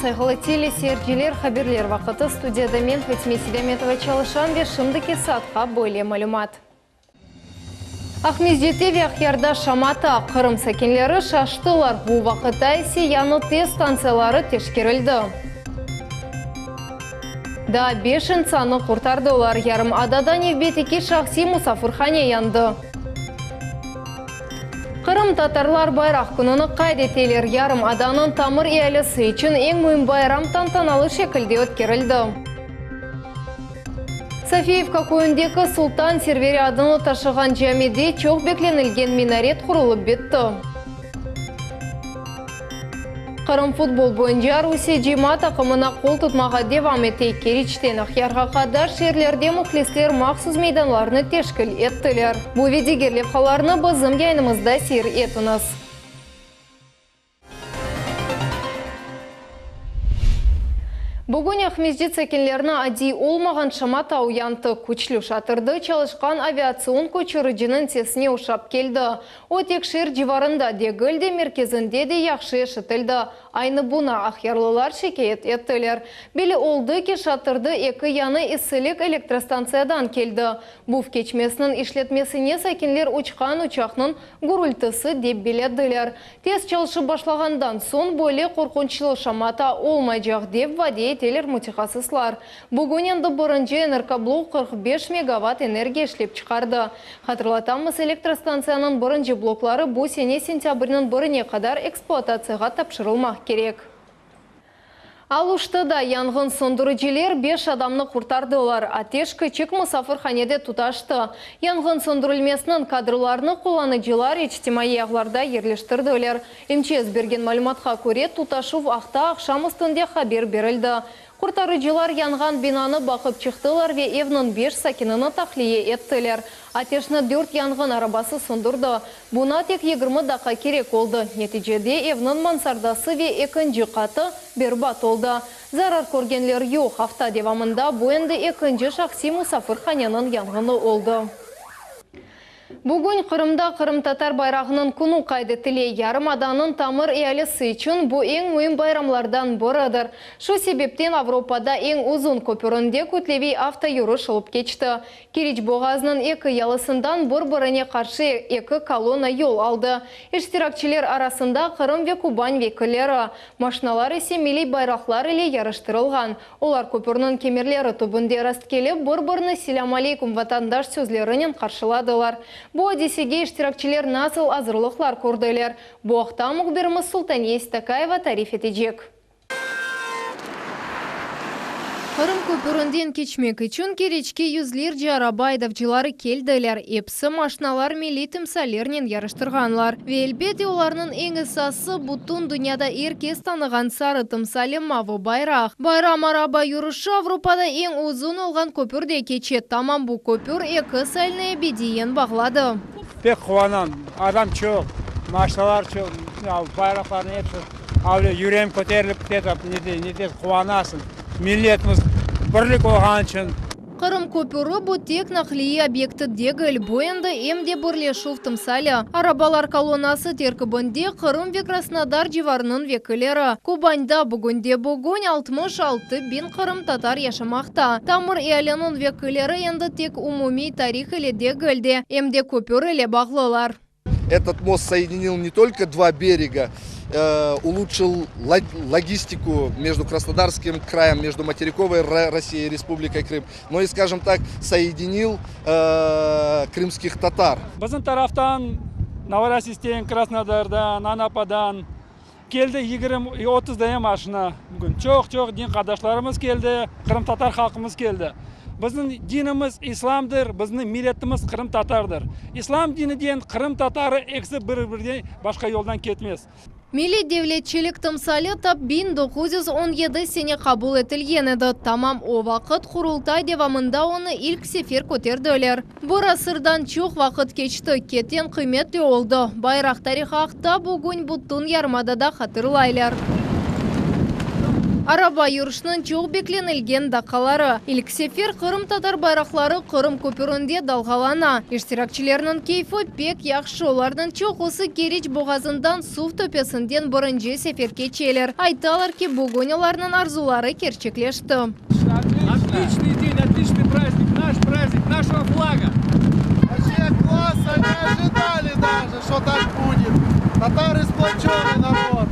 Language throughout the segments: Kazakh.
сайғылы телесерджилер хаберлер вақыты студияда мен Фатиме Седеметова Чалышан ве шымдыке сатқа бойле малюмат. Ахмездете вяхярда шамата Қырым сәкенлері шаштылар. Бұл вақытта есе яны тест станциялары тешкерілді. Да 5 инсаны құртардылар. Ярым ададан евбетеке шақси мұсафырхане янды. Қырым татарлар байрақ күніні қайдетелер. Ярым аданын тамыр иялысы үшін ең мүйін байрам тантаналы шекілде өткерілді. Софиевка көйіндегі Султан сервері адыны ташыған жәмеде чоқ бекленілген минарет құрылып бетті. Қырым футбол бойынша Руси жима тақымына қол тұтмаға девам ете керечтен ақярға қадар шерлерде мұхлестер мақсыз мейданларыны тешкіл еттілер. Бұл ведегерлеп қаларыны бізім яйнымызда сер етіңіз. Бүгін Ахмездет сәкенлеріні ади олмаған шамата уянты күчлі шатырды чалышқан авиацион көчіріджінің сесіне ұшап келді. О текшер живарында дегілде мерkezінде де яқшы шытылды. Айны бұна ақярлылар шекет еттілер. Белі олды ке шатырды екі яны ісілік электростанциядан келді. Бұф кечмесінің ішлетмесіне сәкенлер ұчқан ұчақның ғұрылтысы деп беледділер. Тез чалышы башлағандан сон бөлі қорқыншылы шамата олмайжақ деп ваде телер мутихасыслар. Бүгін енді бұрынжы энергоблок 45 мегаватт энергия ішлеп чықарды. Хатырлатамыз электростанцияның бұрынжы блоклары бұл сене сентябрінің біріне қадар эксплуатацияға тапшырылмақ керек. Ал ұштыда яңғын сөндірушілер 5 адамны құртардылар. Атеш кічік мұсафырханеде тұташты. Яңғын сөндірілмесінің кадрларыны қоланычылар ечтемайяғларда ерлештірділер. МЧС берген мәліметқа көре тұташу ақта ақшам үстінде хабер берілді. Құртарыжылар янған бинаны бақып чықтылар ве евнің 5 сакиныны тақлие еттілер. Атешні 4 янған арабасы сөндірді. Бұна тек 20 даққа керек олды. Нетижеде евнің мансардасы ве екінші қаты бербат олды. Зарар көргенлер йоқ авто девамында бойынды екінші шақси мұсафырханенің янғыны олды. Бүгін Қырымда Қырым татар байрағының күні қайдетіле ярым аданын тамыр иялысы үшін бұл ең мүйін байрамлардан бұрыдыр. Шу себептен Авропада ең ұзын көпірінде көтлевей автоюры шылып кечті. Кереч боғазының екі ялысындан бір-біріне қаршы екі колонна yol алды. Ештиракчилер арасында Қырым ве Кубань векілері. Машиналар есе милей байрақлар еле ярыштырылған. Олар көпірінің кемерлері түбінде расткеліп бір-біріні селям алейкум ватандаш сөзлерінен қаршыладылар. Бұл одесеге іштиракчилер насыл азырлықлар көрділер. Бұл ақта мұғберіміз Султан Естакаева тариф етежек. Қырым көпірінден кечмек үшін керечке юзлер жарабайдавчылары келділер. Епсі машиналар милли тімсалернен ярыштырғанлар. Велбеде оларының ең ісасы бұттың дүнияда еркес таныған сары тімсалі мавы байрақ. Байрам араба юрышы Авропада ең ұзын олған көпірде кечет. Тамам бұл көпір екі сәліне бедейен бағлады. Пек қуанам. Адам çok, машиналар çok, байрақтарын епсі. Авле юрем көтеріліп кетіп, не қуанасың. Миллетіміз бірлік оған үшін. Қырым көпірі бұл тек нақлии объекті дегіл бойынды емде бірлешу тымсалі. Арабалар колоннасы теркібінде Қырым ве Краснодар живарының векілері. Кубаньда бүгінде 66 бин Қырым татар яшамақта. Тамыр иялының векілері енді тек умуми тарих еле дегілде. Емде көпір еле бағлылар. Этот мост соединил не только два берега, улучшил логистику между Краснодарским краем, между материковой Россией и Республикой Крым, но и, скажем так, соединил крымских татар. Біздің тарафтан Новороссийден, Краснодардан, Анападан келді 20-30 дайын машина. Бүгін çok дин қардашларымыз келді, Қырым татар халқымыз келді. Біздің диніміз исламдыр, біздің милетіміз Қырым татардыр. Ислам диніден Қырым татары екісі бір-бірден башқа yoldan кетмес. Милли девлетчілік тымсалы тап 1917 сене қабыл етілген еді. Тамам о вақыт құрылтай девамында оны ilk сефер көтерділер. Бір асырдан чоқ вақыт кечті, кетен қиметті олды. Байрақ тарихақта бүгін бұттың ярмадада қатырлайлар. Араба юрышның чоқ бекленілген дақалары. Илксефер Қырым татар байрақлары Қырым көпірінде далғалана. Иштиракчилерінің кейфі пек яқшы. Олардың чоқ осы Кереч боғазындан сув төпесінден бұрынже сефер кечелер. Айталар ки бугоняларының арзулары керчеклешті. Отличный день, отличный праздник, наш праздник, нашего флага. Вообще классно, не ожидали даже, что так будет. Татары сплоченный народ.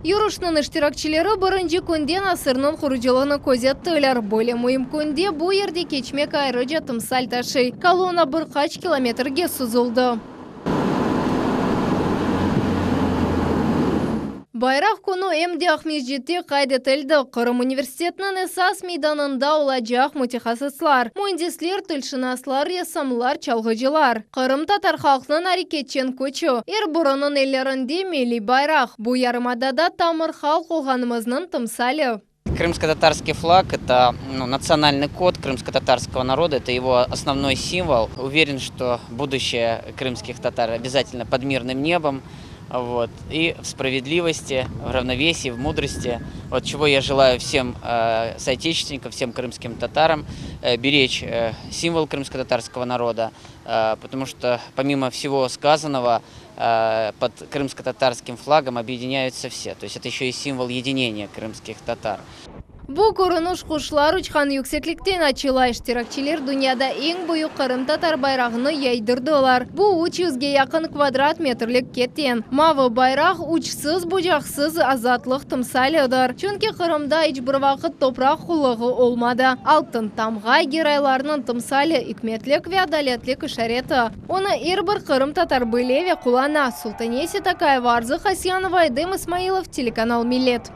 Юрышның иштиракчилері бұрынжы көнден асырның құрыжылығыны көзеттілер. Более мұйым көнде бұ ерде кечмек айры жатым сальташы. Колонна бір қач километрге сузылды. Байрақ күні әмде Ахмеджетте қайдетілді. Қырым университетінің эсас мейданында олажақ мутихасыслар. Мундислер, түлшінаслар, ресамлар, чалғыжылар. Қырым татар халқының әрекетчен көчі. Бұрынның елерінде мели байрақ. Бұ ярымадада тамыр халық олғанымызның тымсалы. Крымско-татарский флаг – это национальный код крымско-татарского народа, это его основной символ. Уверен, что будущее крымских татар обязательно под мирным небом. Вот. И в справедливости, в равновесии, в мудрости. Вот чего я желаю всем соотечественникам, всем крымским татарам беречь символ крымско-татарского народа, потому что помимо всего сказанного под крымско-татарским флагом объединяются все. То есть это еще и символ единения крымских татар. Бұл көрініш құшылар ұчқан yüksекliktен ачыла. Иштиракчилер дүнияда ең бұйы Қырым татар байрағыны яйдырдылар. Бұл 300-ге яқын квадрат метрлік кеттен. Мавы байрақ ұчсыз, бұжақсыз азатлық тымсалыдыр. Чөнке Қырымда іч бір вақыт топрақ құлығы олмады. Алтын тамғай герайларының тымсалы икметлік ве адалетлік ішареті. Оны бір Қырым татар бөлеве құлана. Султанеси Такаева, Арзы Хасьянова, Эдем Исмаилов, телеканал Милет.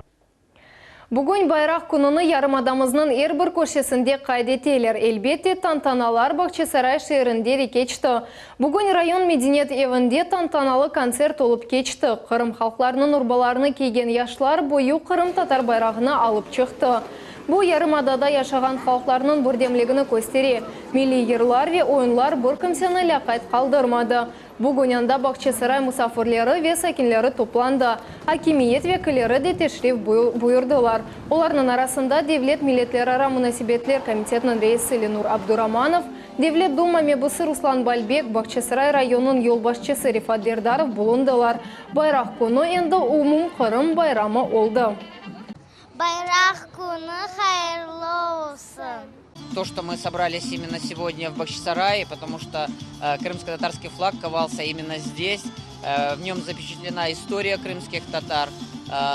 Бүгін байрақ күніні ярымадамызның бір көшесінде қайдетелер. Элбетте тантаналар Бақчасарай шерінде де кечті. Бүгін район мединет евінде тантаналы концерт олып кечті. Қырым халқларының ұрбаларыны кейген яшлар бойы Қырым татар байрағына алып чықты. Бұл ярымадада яшаған халқларының бірдемлігіні көстере. Милли ерлар ве ойынлар бір кімсені ләқайт қалдырмады. Бүгін янда Бақчасарай мұсафырлері ве сәкінлері топланды. Акимиет векілері де тешриф бұйырдылар. Оларның арасында Девлет милетлер ара мұнасибетлер комитетінің рейсі Ленур Абдураманов, Девлет Дума мебысы Руслан Бальбек, Бақчасарай районының елбашчысы Рифат Бердаров бұлындылар. Байрақ күні енді умум Қырым байрамы олды. Байрақ күні хайырлы olsun. То, что мы собрались именно сегодня в Бахчисарае, потому что крымско-татарский флаг ковался именно здесь. В нем запечатлена история крымских татар,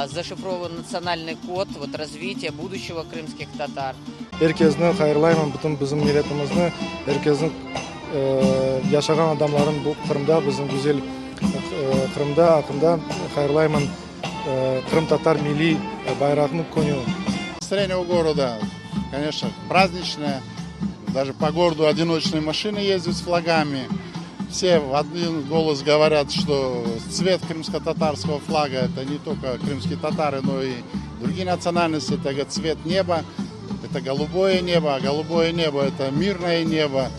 зашифрован национальный код развития будущего крымских татар. Herkesini hayırlayman, bütün bizim milletimizni, herkesin yaşagan adamların bu Kırımda, bizim güzel Kırımda, akımda hayırlayman Крым татар милли байрағының күні. Настроение у города, конечно, праздничное. Даже по городу одиночные машины ездят с флагами. Все в один голос говорят, что цвет крымско-татарского флага это не только крымские татары, но и другие национальности. Это цвет неба, это голубое небо, а голубое небо это мирное небо.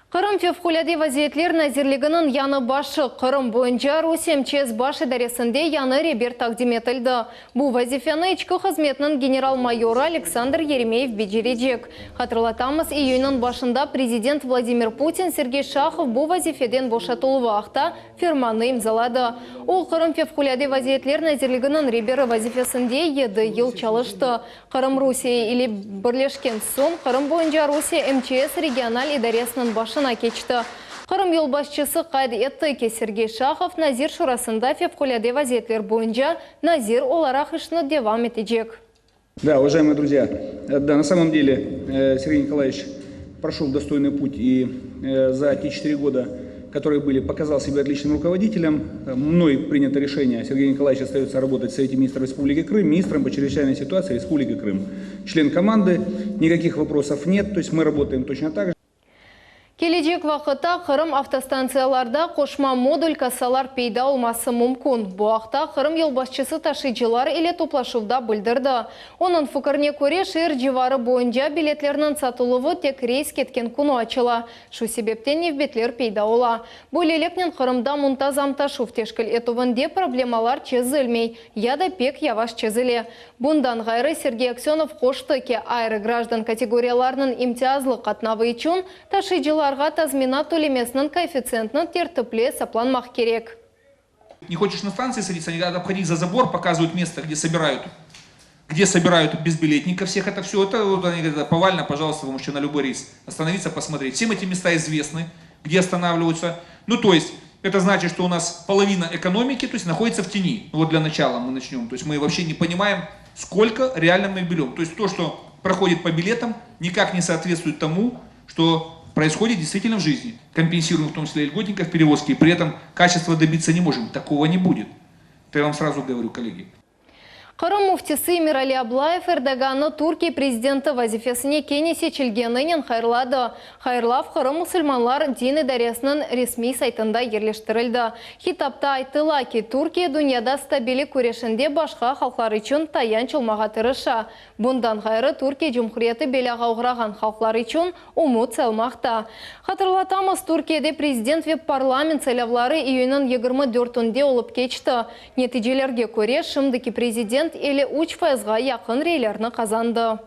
Қырым февкуляде вазиетлер назирлігінің яны башы Қырым бойынша Русия МЧС башы дәресінде яны ребер тақдим етілді. Бұл вазифаны ішкі қызметінің генерал-майоры Александр Еремеев беджережек. Қатырлатамыз, июньнің башында президент Владимир Путин Сергей Шахов бұл вазифеден бошатылы вақта фирманы имзалады. Ол Қырым февкуляде вазиетлер назирлігінің ребері вазифесінде еді ел чалышты. Қырым Русия или бірлешкен сон Қырым бойынша Русия МЧС регионал идаресінің башына кечті. Қырым елбасшысы қайды етті Сергей Шахов Назир шурасында февкуляде вазиетлер бойынша Назир оларақ ішіні девам етежек. Да, уважаемые друзья, да, на самом деле Сергей Николаевич прошел достойный путь и за те 4 года, которые были, показал себя отличным руководителем. Мной принято решение, Сергей Николаевич остается работать в Совете министров Республики Крым, министром по чрезвычайной ситуации Республики Крым. Член команды, никаких вопросов нет, то есть мы работаем точно так же. Келечек вақытта Қырым автостанцияларда қошма модуль кассалар пейда olması мүмкін. Бұл ақта Қырым елбасшысы ташыйчылар еле топлашуда білдірді. Оның фікіріне көре шер жевары бойынша билетлерінің сатылығы тек рейс кеткен күні ачыла. Шу себептен невбетлер пейда ола. Бұл елекнен Қырымда мұнтазам ташув тешкіл етуінде проблемалар чезілмей, яда пек яваш чезіле. Бұндан ғайры Сергей Аксенов қошты ке айры граждан категорияларының имтиазлы қатнавы үшін ташыйчылар тазминат төлемесінің коэффициентінің тертіпле сапланмақ керек. Не хочешь на станции садиться, не надо обходить за забор, показывают место, где собирают безбилетников всех. Это все, это вот они говорят, повально, пожалуйста, вы можете на любой рейс остановиться, посмотреть. Всем эти места известны, где останавливаются. Ну, то есть, это значит, что у нас половина экономики, то есть, находится в тени. Вот для начала мы начнем. То есть, мы вообще не понимаем, сколько реально мы берем. То есть, то, что проходит по билетам, никак не соответствует тому, что происходит действительно в жизни. Компенсируем в том числе льготников перевозки, и при этом качества добиться не можем. Такого не будет. Это я вам сразу говорю, коллеги. Қырым муфтисы Мирали Аблаев Эрдоганны Туркия президенті вазифесіне кене сечілгенінен хайырлады. Хайырлав Қырым мұсылманлар дин идаресінің ресми сайтында ерлештірілді. Хитапта айтыла ки Туркия дүнияда стабили көрешінде башқа халқлар үшін таян чылмаға тырыша. Бұндан хайры Туркия Жұмхуриеті беляға ұғыраған халқлар үшін умут салмақта. Хатырлатамыз, Туркияде президент веб парламент сайлавлары июнін 24-інде олып кечті. Нетижелерге көре шымдыки президент елі 3%-ға яқын рейлерні қазанды.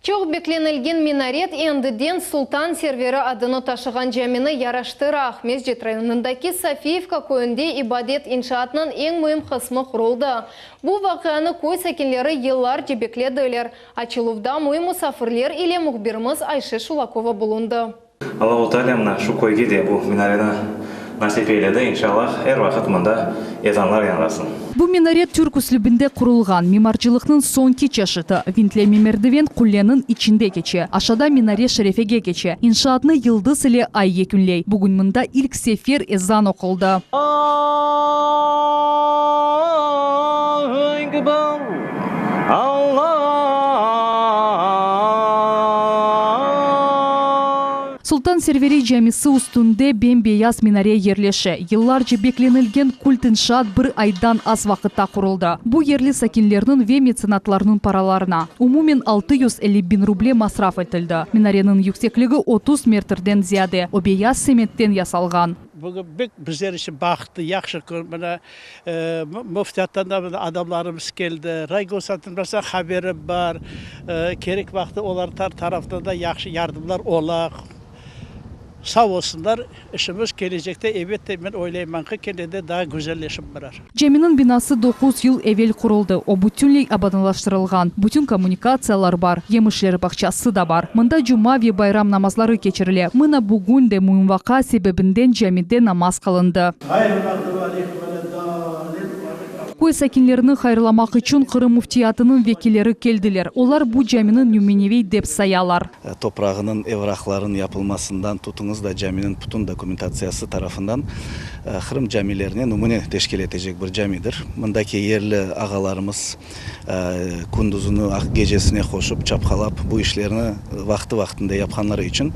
Чоқ бекленілген минарет ендіден Султан сервері адыны ташыған жәміні яраштырақ. Мезжет районындаки Софиевка көйінде ибадет иншаатының ең мұйым қысмы құрылды. Бұл вақияны көй сәкенлері еллар жебекледілер. Ачылувда мұйым мұсафырлер еле мұхбиріміз Айшы Шулакова бұлынды. Аллаху Тааля шу көйге де бұл минареті насип ейледі, иншаллах, әр вақыт мұнда езанлар янрасын. Бұл минарет түрк үслүбінде құрылған мимарчылықтың сонки чашыты. Винтлеми мердивен құлленің içinde кече. Ашада минарет шерефеге кече. Иншаатны йылдыз иле ай екүнлей. Бүгін мұнда ilk сефер ezan оқылды. Султан сервери жәмісі үстінде бембейаз минаре ерлеші. Йыллар жебекленілген культ иншаат бір айдан аз вақытта құрылды. Бұл ерлі сәкенлерінің ве меценатларының параларына. Умумен 650 bin рубле масраф етілді. Минаренің yüksеклігі 30 метрден зияде. Обеяз семеттен ясалған. Bugün bizler için baktı, yakşı bana müftiyattan da adamlarımız geldi. Raygosat'ın mesela haberim var. Gerek vakti onlar taraftan da yakşı yardımlar olak. Sağ olsunlar, işimiz gelecekte evet ben oylayman ki kendinde daha güzelleşip barar. Ceminin binası 9 yıl evvel kuruldu. O bütünley abadınlaştırılgan. Bütün kommunikatsiyalar var. Yemişler bakçası da var. Mında cuma ve bayram namazları geçirile. Mına bugün de muinvaka sebebinden cemide namaz kılındı. Көй сәкенлерінің хайырламақ үшін Қырым муфтиятының векилері келділер. Олар бұл жәмінің нюменевей деп саялар. Toprağının evrakların yapılmasından tutunuz da caminin bütün dokumentasyası tarafından Kırım camilerine numune teşkil edecek bir camidir. Bundaki yerli ağalarımız kunduzunu gecesine koşup çapkalap bu işlerini vaktinde yapkanları için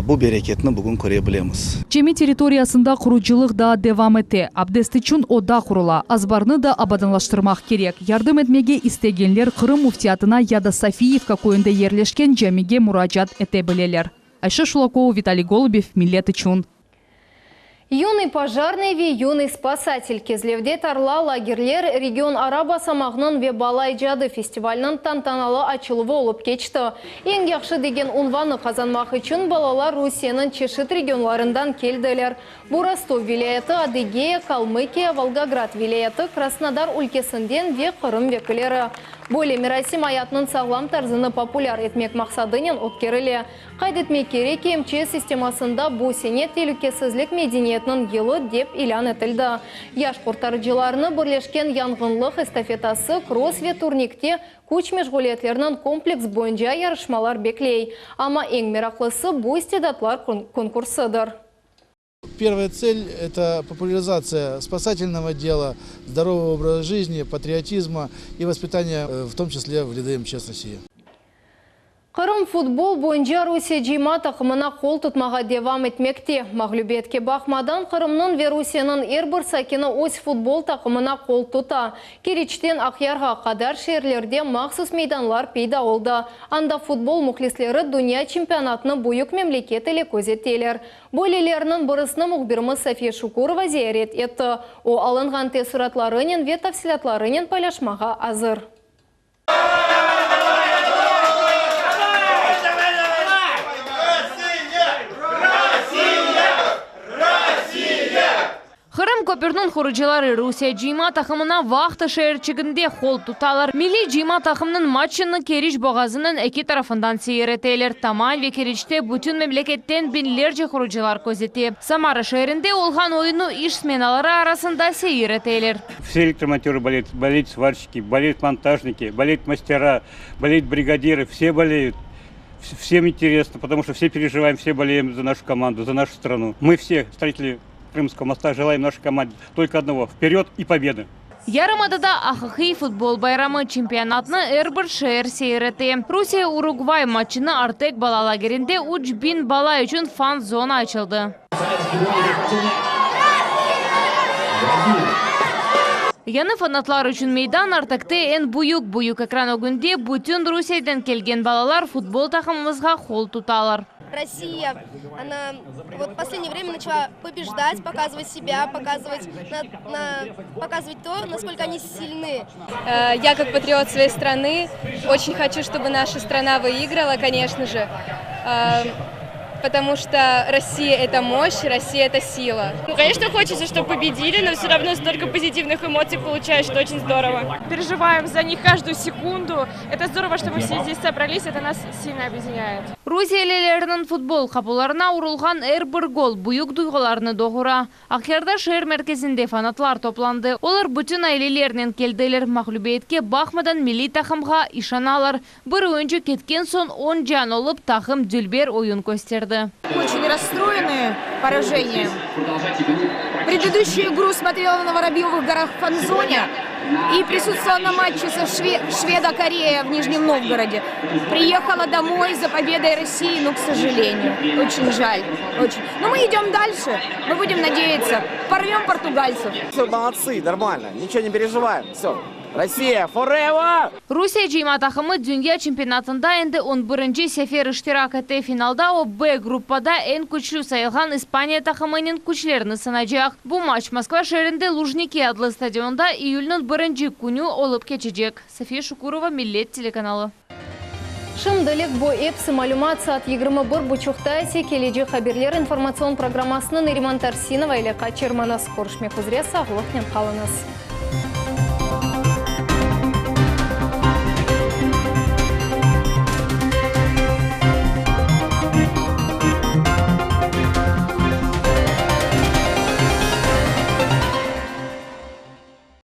bu bereketini bugün görebiliriz. Cemi teritoriyasında kuruculuk da devam etti. Abdest için oda kurula. Azbarını da abadınlaştırmak gerek. Yardım etmege istegenler Kırım muftiyatına ya da Sofievka köyünde yerleşken camiге müracaat edebilirler. Ayşe Шулакова, Виталий Голубев, Millet için. Юный пожарный ве юный спасатель кезлевде тарла лагерлер регион араба самағының ве балай жады фестивалінің тантаналы ачылығы олып кечті. Ең яқшы деген унваны қазанмақ үшін балалар Русияның чешет регионларынан келділер. Бұл Ростов вилаяты, Адыгея, Калмыкия, Волгоград вилаяты, Краснодар өлкесінден ве Қырым векілері. Более Мирасим аятның сағлам тарзыны популяр етмек мақсадынен өткерілі. Қайдетмек керек МЧС системасында бұл сенет телікесізлік медениетінің елі деп илан етілді. Яш құртарыжыларыны бірлешкен яңғынлық эстафетасы кросс ве турникте күч межғулетлерінің комплекс бойынша ярышмалар беклей. Ама ең мерақлысы бұл истедатлар конкурсыдыр. Первая цель – это популяризация спасательного дела, здорового образа жизни, патриотизма и воспитания, в том числе в ряды МЧС России. Қырым футбол бойынша Русия жима тақымына қол тұтмаға девам етмекте. Мағлюбетке бақмадан Қырымның ве Русияның әрбір сакені ось футбол тақымына қол тұта. Керечтен Ақярға қадар шерлерде мақсус мейданлар пейда олды. Анда футбол мұхлислері дүния чемпионатыны бойық мемлекет елі көзеттелер. Бойлелерінің бұрысыны мұғбіріміз София Шукурова зиярет етті. О алынған тесуратларының ве тавсилатларының пайлашмаға азыр. Қырым көпірдің құрыжылары Русия жима тақымына вақты шәрчігінде қол тұталар. Милли жима тақымның матчыны Керич боғазының әке тарафындан сейретелер. Таман ве Керичте бүтін мемлекеттен бинлерже құрыжылар көзеті. Самара шәрінде олған ойыну иш сменалары арасында сейретелер. Все электромонтеры болеют, болеют сварщики, болеют монтажники, болеют мастера, болеют бригадиры, все болеют. Всем интересно, потому что все переживаем, все болеем за нашу команду, за нашу страну. Мы все, строители Крымского моста, желаем нашей команде только одного – вперед и победы. Ярымадада ақықи футбол байрамы чемпионатны әрбір шәр сейреті. Русия-Уругвай матчыны Артек балалагерінде 3000 бала үшін фан-зона açıldı. Яны фанатлар үшін мейдан Артекте ән бұйық экран өгінде бүтін Русиядан келген балалар футбол тақымымызға қол тұталар. Россия, она вот в последнее время начала побеждать, показывать себя, показывать то, насколько они сильны. Я как патриот своей страны очень хочу, чтобы наша страна выиграла, конечно же, потому что Россия – это мощь, Россия – это сила. Ну, конечно, хочется, чтобы победили, но все равно столько позитивных эмоций получаешь, что очень здорово. Переживаем за них каждую секунду. Это здорово, что мы все здесь собрались, это нас сильно объединяет. Русиялелерінің футбол қапыларына урылған әрбір гол бұйық дұйғыларыны доғыра. Ақярда шәр мерkezінде фанатлар топланды. Олар бүтін айлелерінен келділер. Мағлюбетке бақмадан милли тақымға ишаналар. Бір ойыншы кеткен сон 10 жан олып тақым дүлбер ойын көстерді. Очень расстроены поражением. Предыдущую игру смотрела на Воробьевых горах в фан-зоне и присутствовала на матче со Шведо-Корея в Нижнем Новгороде. Приехала домой за победой России, но, к сожалению, очень жаль. Очень. Но мы идем дальше. Мы будем надеяться. Порвем португальцев. Все, молодцы, нормально. Ничего не переживаем. Все. Россия, forever! Русия жима тақымы дүния чемпионатында енді 11-ші сефер іштирак етті. Финалда о Б группада ән күчлі сайылған Испания тақымының күчлеріні сынажақ. Бұл матч Москва шерінде Лужники адлы стадионда июльнің 1-ші күні олып кечежек. София Шукурова, Миллет телеканалы. Шымдылық бо эпсі малюмат саат 21:30 кележе хаберлер информацион программасының Ириман Тарсинова или Качерманас Коршмек үзре сағылықнен қалыңыз.